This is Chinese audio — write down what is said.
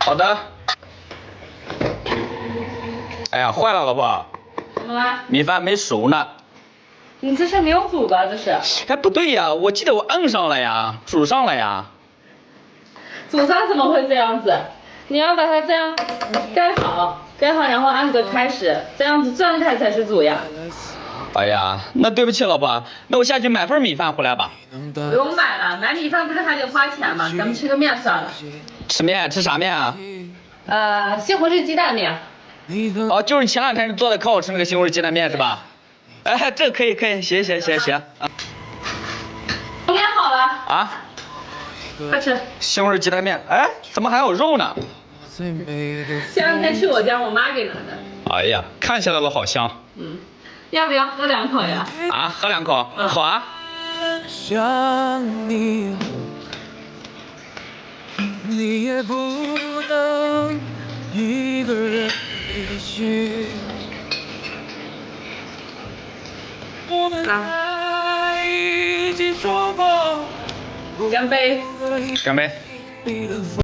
好的。哎呀，坏了，老婆，怎么了？米饭没熟呢。你这是没有煮吧？这是？哎，不对呀，我记得我摁上了呀，煮上了呀。煮上怎么会这样子？你要把它这样盖好，然后按着开始，这样子转开才是煮呀。哎呀，那对不起，老婆，那我下去买份米饭回来吧。不用买了，买米饭不是还得花钱吗？咱们吃个面算了。吃面？吃啥面啊？西红柿鸡蛋面。哦，就是前2天做的可好吃那个西红柿鸡蛋面是吧？哎，这可以，行啊。面好了。啊？快吃。西红柿鸡蛋面，哎，怎么还有肉呢？前2天去我家，我妈给拿的。哎呀，看起来都好香。要不要喝2口呀？啊，喝2口？好啊。想你，你也不能一个人离去。我们爱已经说过，干杯！干杯。